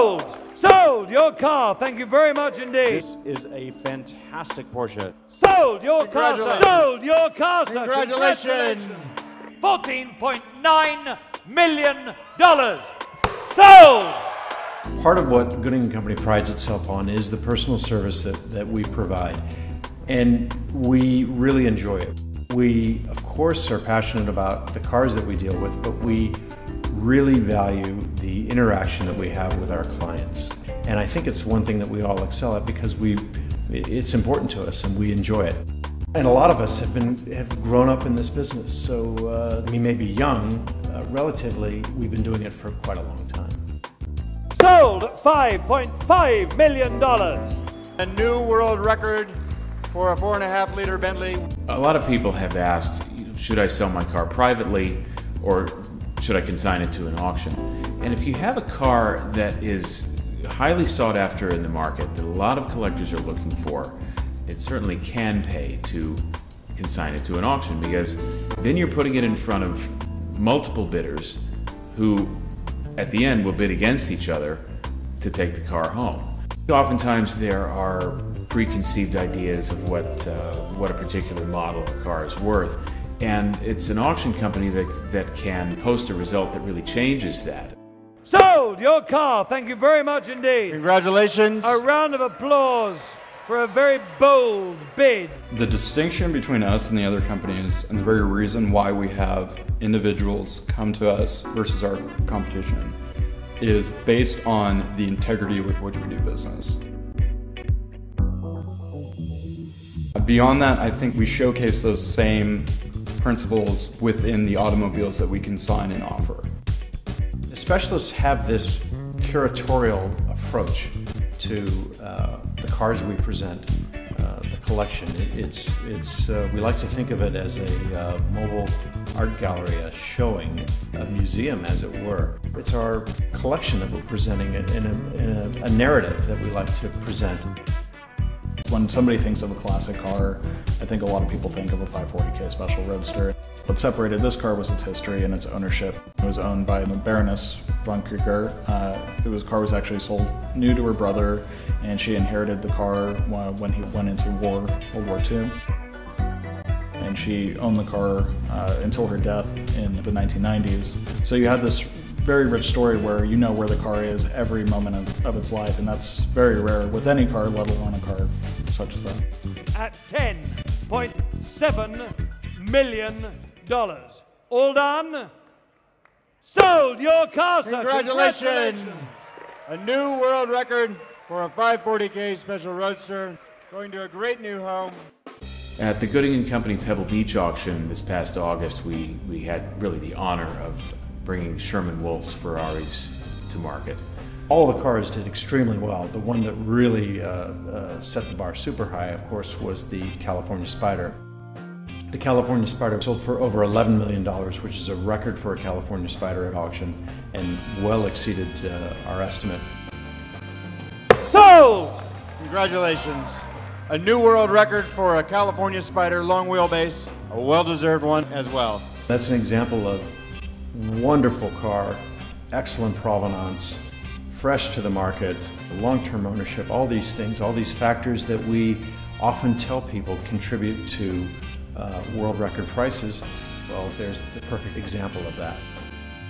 Sold! Sold your car. Thank you very much indeed. This is a fantastic Porsche. Sold your car, sir. Sold your car, sir. Congratulations. $14.9 million. Sold! Part of what Gooding & Company prides itself on is the personal service that we provide, and we really enjoy it. We, of course, are passionate about the cars that we deal with, but we really value the interaction that we have with our clients. And I think it's one thing that we all excel at because it's important to us and we enjoy it. And a lot of us have grown up in this business, so we may be young, relatively, we've been doing it for quite a long time. Sold $5.5 million. A new world record for a 4.5-liter Bentley. A lot of people have asked, should I sell my car privately or should I consign it to an auction? And if you have a car that is highly sought after in the market, that a lot of collectors are looking for, it certainly can pay to consign it to an auction, because then you're putting it in front of multiple bidders who at the end will bid against each other to take the car home. Oftentimes there are preconceived ideas of what a particular model of car is worth, and it's an auction company that can post a result that really changes that. Sold your car. Thank you very much indeed. Congratulations. A round of applause for a very bold bid. The distinction between us and the other companies, and the very reason why we have individuals come to us versus our competition, is based on the integrity with which we do business. Beyond that, I think we showcase those same principles within the automobiles that we consign and offer. The specialists have this curatorial approach to the cars we present, the collection. We like to think of it as a mobile art gallery, a showing, a museum as it were. It's our collection that we're presenting in a narrative that we like to present. When somebody thinks of a classic car, I think a lot of people think of a 540K Special Roadster. What separated this car was its history and its ownership. It was owned by the Baroness von Krieger. The car was actually sold new to her brother, and she inherited the car when he went into World War II. And she owned the car until her death in the 1990s. So you had this very rich story where you know where the car is every moment of its life, and that's very rare with any car, let alone a car such as that. At $10.7 million. All done? Sold your car, sir. Congratulations. A new world record for a 540K Special Roadster, going to a great new home. At the Gooding & Company Pebble Beach auction this past August, we had really the honor of bringing Sherman Wolf's Ferraris to market. All the cars did extremely well. The one that really set the bar super high, of course, was the California Spider. The California Spider sold for over $11 million, which is a record for a California Spider at auction, and well exceeded our estimate. Sold! Congratulations. A new world record for a California Spider long wheelbase, a well-deserved one as well. That's an example of wonderful car, excellent provenance, fresh to the market, long-term ownership, all these things, all these factors that we often tell people contribute to world record prices. Well, there's the perfect example of that.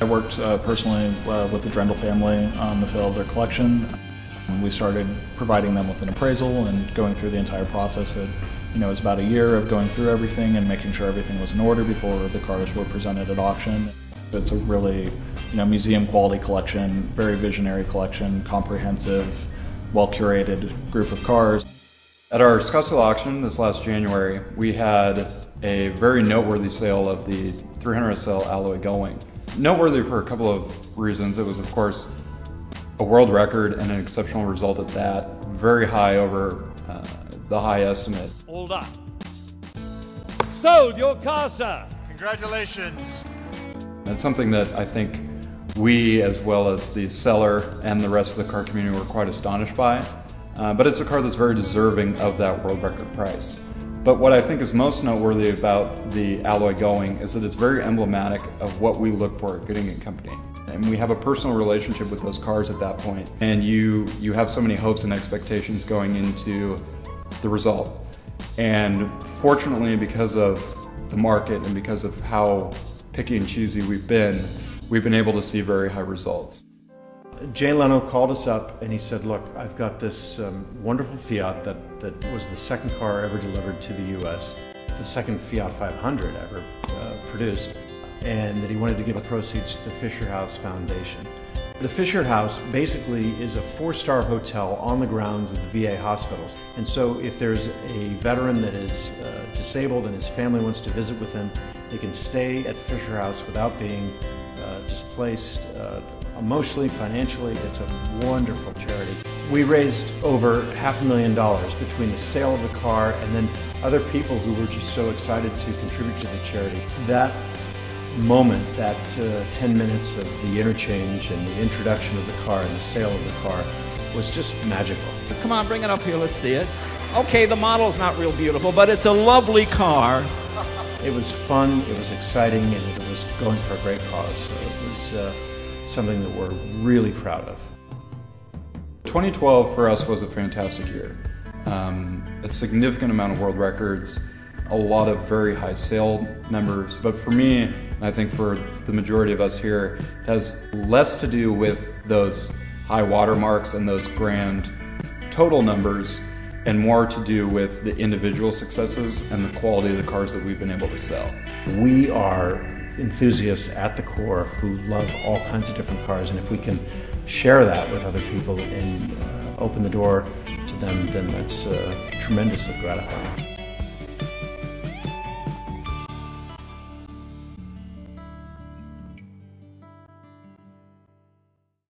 I worked personally with the Drendel family on the sale of their collection. We started providing them with an appraisal and going through the entire process. It was about a year of going through everything and making sure everything was in order before the cars were presented at auction. It's a really museum quality collection, very visionary collection, comprehensive, well curated group of cars. At our Scottsdale auction this last January, we had a very noteworthy sale of the 300 SL alloy gullwing. Noteworthy for a couple of reasons. It was, of course, a world record and an exceptional result at that, very high over the high estimate. All done. Sold your car, sir. Congratulations. That's something that I think we, as well as the seller and the rest of the car community, were quite astonished by. But it's a car that's very deserving of that world record price. But what I think is most noteworthy about the alloy gullwing is that it's very emblematic of what we look for at Gooding & Company. And we have a personal relationship with those cars at that point. And you have so many hopes and expectations going into the result. And fortunately, because of the market and because of how picky and choosy we've been able to see very high results. Jay Leno called us up and he said, look, I've got this wonderful Fiat that was the second car ever delivered to the US, the second Fiat 500 ever produced, and that he wanted to give the proceeds to the Fisher House Foundation. The Fisher House basically is a 4-star hotel on the grounds of the VA hospitals. And so if there's a veteran that is disabled and his family wants to visit with him, they can stay at the Fisher House without being displaced emotionally, financially. It's a wonderful charity. We raised over $500,000 between the sale of the car and then other people who were just so excited to contribute to the charity. That moment, that 10 minutes of the interchange and the introduction of the car and the sale of the car was just magical. Come on, bring it up here, let's see it. Okay, the model's not real beautiful, but it's a lovely car. It was fun, it was exciting, and it was going for a great cause. So it was something that we're really proud of. 2012 for us was a fantastic year. A significant amount of world records, a lot of very high sale numbers, but for me, and I think for the majority of us here, it has less to do with those high watermarks and those grand total numbers and more to do with the individual successes and the quality of the cars that we've been able to sell. We are enthusiasts at the core who love all kinds of different cars, and if we can share that with other people and open the door to them, then that's tremendously gratifying.